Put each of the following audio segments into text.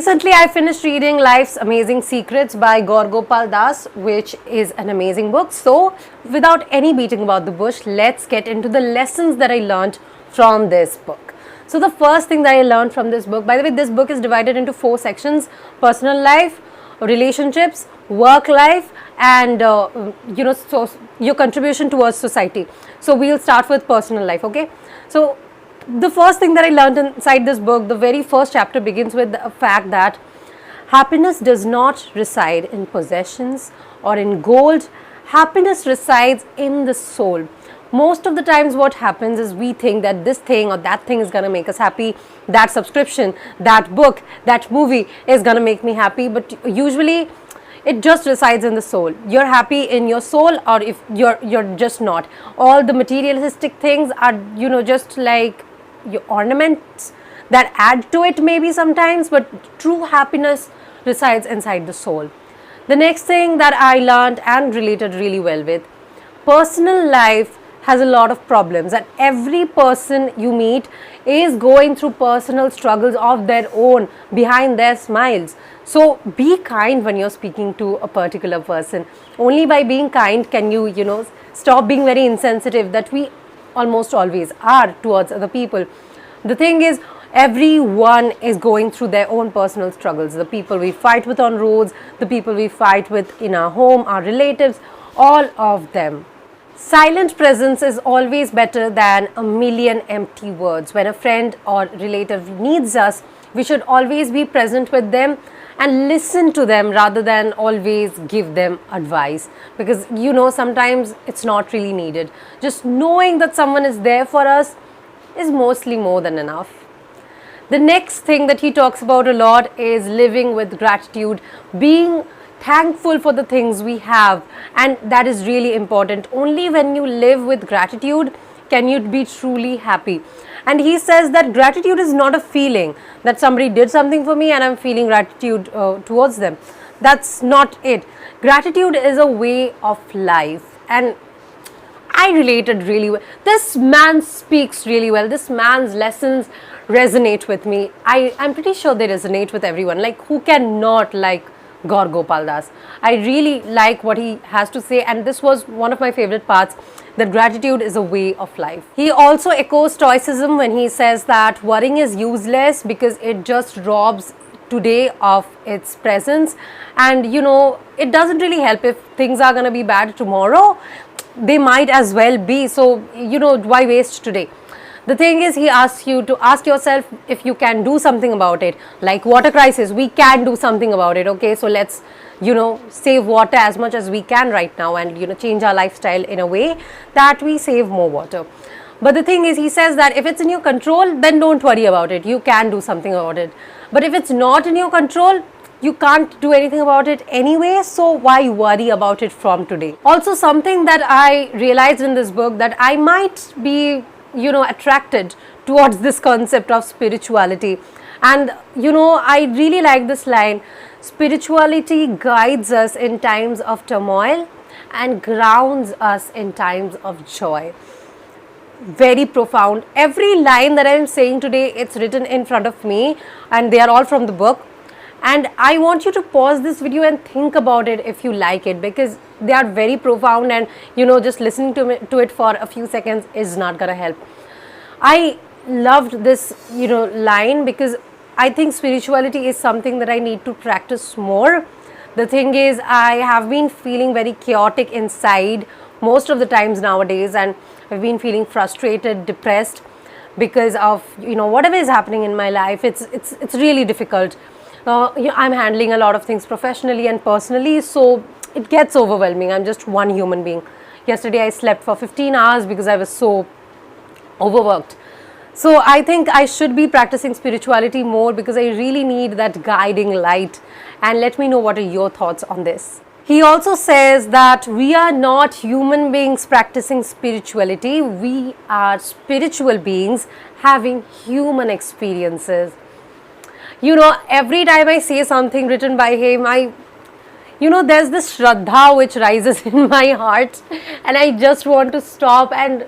Recently, I finished reading Life's Amazing Secrets by Gaur Gopal, which is an amazing book. So, without any beating about the bush, let's get into the lessons that I learned from this book. So, the first thing that I learned from this book, by the way, this book is divided into 4 sections: personal life, relationships, work life, and so your contribution towards society. So, we'll start with personal life, okay? So, the first thing that I learned inside this book, the very first chapter begins with the fact that happiness does not reside in possessions or in gold. Happiness resides in the soul. Most of the times what happens is we think that this thing or that thing is going to make us happy, that subscription, that book, that movie is going to make me happy, but usually it just resides in the soul. You're happy in your soul, or if you're just not. All the materialistic things are just like your ornaments that add to it maybe sometimes, but true happiness resides inside the soul. The next thing that I learned and related really well with, personal life has a lot of problems, and every person you meet is going through personal struggles of their own behind their smiles. So be kind when you're speaking to a particular person. Only by being kind can you stop being very insensitive that we almost always are towards other people. The thing is, everyone is going through their own personal struggles. The people we fight with on roads, the people we fight with in our home, our relatives, all of them. Silent presence is always better than a million empty words. When a friend or relative needs us, we should always be present with them and listen to them rather than always give them advice, because sometimes it's not really needed. Just knowing that someone is there for us is mostly more than enough. The next thing that he talks about a lot is living with gratitude, being thankful for the things we have, and that is really important. Only when you live with gratitude can you be truly happy. And he says that gratitude is not a feeling that somebody did something for me and I'm feeling gratitude towards them. That's not it. Gratitude is a way of life, and I related really well. This man speaks really well. This man's lessons resonate with me. I'm pretty sure they resonate with everyone. Like, who cannot like Gaur Gopal Das? I really like what he has to say, and this was one of my favorite parts, that gratitude is a way of life. He also echoes stoicism when he says that worrying is useless because it just robs today of its presence, and it doesn't really help. If things are going to be bad tomorrow, they might as well be, so why waste today? The thing is, he asks you to ask yourself if you can do something about it. Like water crisis, we can do something about it, okay? So let's save water as much as we can right now, and change our lifestyle in a way that we save more water. But the thing is, he says that if it's in your control, then don't worry about it. You can do something about it. But if it's not in your control, you can't do anything about it anyway, so why worry about it from today? Also, something that I realized in this book, that I might be attracted towards this concept of spirituality. And I really like this line: spirituality guides us in times of turmoil and grounds us in times of joy. Very profound. Every line that I am saying today, it's written in front of me, and they are all from the book. And I want you to pause this video and think about it if you like it, because they are very profound, and just listening to it for a few seconds is not gonna help. I loved this line, because I think spirituality is something that I need to practice more. The thing is, I have been feeling very chaotic inside most of the times nowadays, and I've been feeling frustrated, depressed because of whatever is happening in my life. It's really difficult. I'm handling a lot of things professionally and personally, so it gets overwhelming. I'm just one human being. Yesterday I slept for 15 hours because I was so overworked. So I think I should be practicing spirituality more, because I really need that guiding light. And let me know what are your thoughts on this. He also says that we are not human beings practicing spirituality. We are spiritual beings having human experiences. Every time I say something written by him, there's this Shraddha which rises in my heart, and I just want to stop and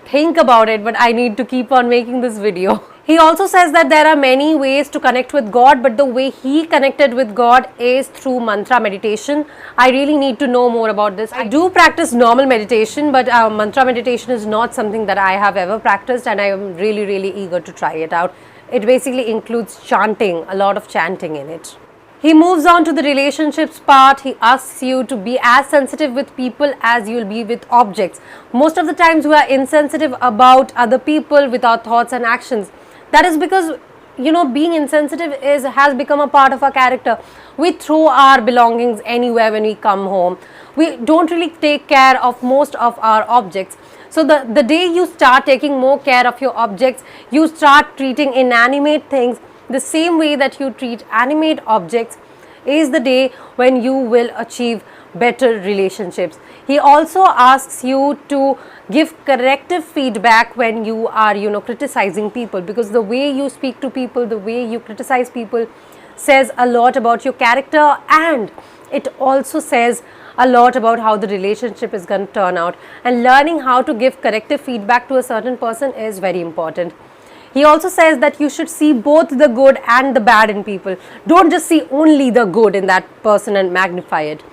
think about it, but I need to keep on making this video. He also says that there are many ways to connect with God, but the way he connected with God is through mantra meditation. I really need to know more about this. I do practice normal meditation, but mantra meditation is not something that I have ever practiced, and I am really, really eager to try it out. It basically includes chanting, a lot of chanting in it. He moves on to the relationships part. He asks you to be as sensitive with people as you will be with objects. Most of the times we are insensitive about other people with our thoughts and actions. That is because, being insensitive has become a part of our character. We throw our belongings anywhere when we come home. We don't really take care of most of our objects. So the day you start taking more care of your objects, you start treating inanimate things the same way that you treat animate objects, is the day when you will achieve better relationships. He also asks you to give corrective feedback when you are criticizing people, because the way you speak to people, the way you criticize people says a lot about your character, and it also says a lot about how the relationship is going to turn out. And learning how to give corrective feedback to a certain person is very important. He also says that you should see both the good and the bad in people. Don't just see only the good in that person and magnify it,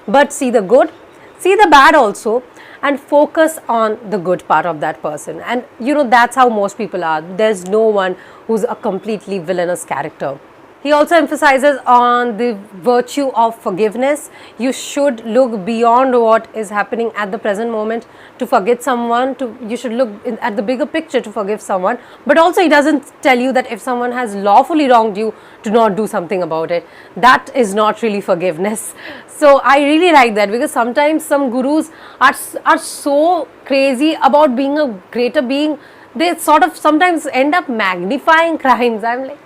but see the good, see the bad also, and focus on the good part of that person. And that's how most people are. There's no one who's a completely villainous character. He also emphasizes on the virtue of forgiveness. You should look beyond what is happening at the present moment to forget someone. You should look at the bigger picture to forgive someone. But also he doesn't tell you that if someone has lawfully wronged you, to not do something about it. That is not really forgiveness. So I really like that, because sometimes some gurus are so crazy about being a greater being, they sort of sometimes end up magnifying crimes. I'm like,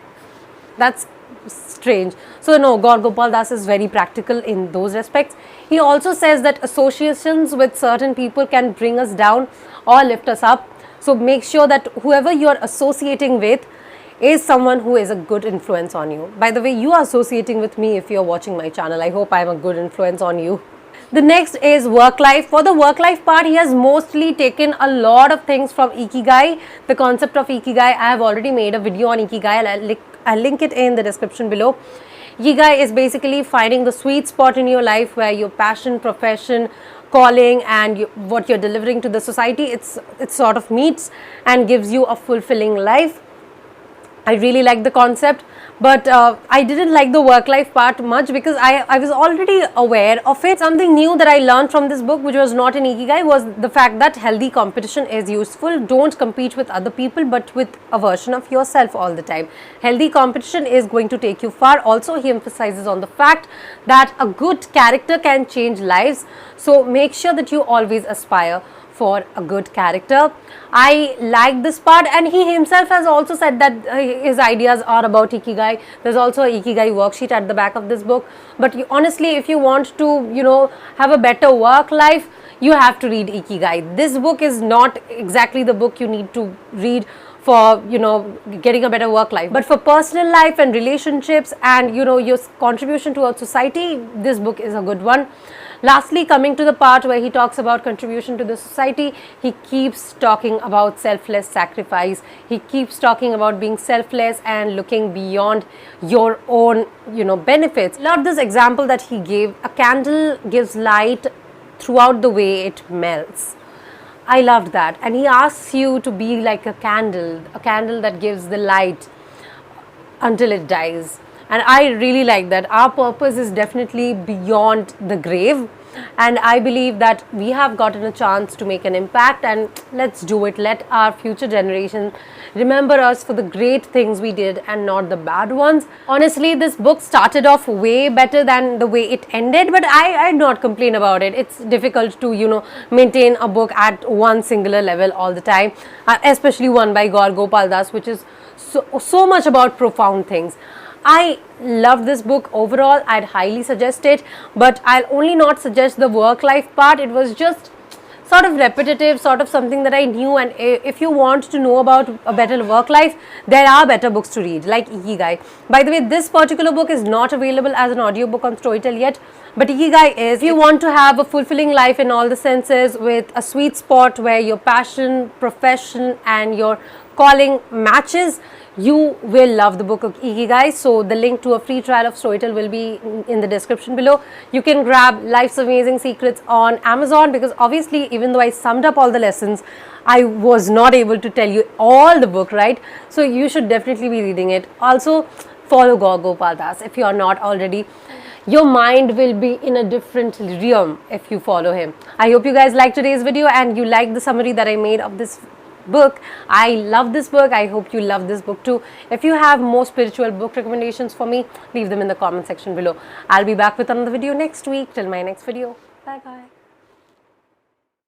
that's strange. So no, Gaur Gopal Das is very practical in those respects. He also says that associations with certain people can bring us down or lift us up. So make sure that whoever you are associating with is someone who is a good influence on you. By the way, you are associating with me if you are watching my channel. I hope I am a good influence on you. The next is work life. For the work life part, he has mostly taken a lot of things from Ikigai. The concept of Ikigai, I have already made a video on Ikigai. I'll link it in the description below. Ikigai is basically finding the sweet spot in your life where your passion, profession, calling and what you're delivering to the society, it sort of meets and gives you a fulfilling life. I really like the concept, but I didn't like the work-life part much because I was already aware of it. Something new that I learned from this book, which was not in Ikigai, was the fact that healthy competition is useful. Don't compete with other people, but with a version of yourself all the time. Healthy competition is going to take you far. Also, he emphasizes on the fact that a good character can change lives. So make sure that you always aspire for a good character. I like this part, and he himself has also said that his ideas are about Ikigai. There's also a Ikigai worksheet at the back of this book. But honestly, if you want to, have a better work life, you have to read Ikigai. This book is not exactly the book you need to read for getting a better work life, but for personal life and relationships and your contribution towards society, this book is a good one. Lastly, coming to the part where he talks about contribution to the society, he keeps talking about selfless sacrifice. He keeps talking about being selfless and looking beyond your own benefits. Love this example that he gave. A candle gives light throughout the way it melts. I loved that. And he asks you to be like a candle that gives the light until it dies. And I really like that. Our purpose is definitely beyond the grave. And I believe that we have gotten a chance to make an impact, and let's do it. Let our future generation remember us for the great things we did and not the bad ones. Honestly, this book started off way better than the way it ended, but I'd not complain about it. It's difficult to, maintain a book at one singular level all the time, especially one by Gaur Gopal Das, which is so much about profound things. I love this book overall. I'd highly suggest it, but I'll only not suggest the work-life part. It was just sort of repetitive, sort of something that I knew, and if you want to know about a better work life, there are better books to read, like Ikigai. By the way, this particular book is not available as an audiobook on Storytel yet, but Ikigai is. If you want to have a fulfilling life in all the senses with a sweet spot where your passion, profession and your calling matches, You will love the book of Ikigai. So the link to a free trial of Storytel will be in the description below. You can grab Life's Amazing Secrets on Amazon, because obviously, even though I summed up all the lessons, I was not able to tell you all the book, right? So you should definitely be reading it. Also, follow Gaur Gopal Das if you are not already. Your mind will be in a different realm if you follow him. I hope you guys liked today's video and you liked the summary that I made of this book. I love this book. I hope you love this book too. If you have more spiritual book recommendations for me, leave them in the comment section below. I'll be back with another video next week. Till my next video. Bye bye.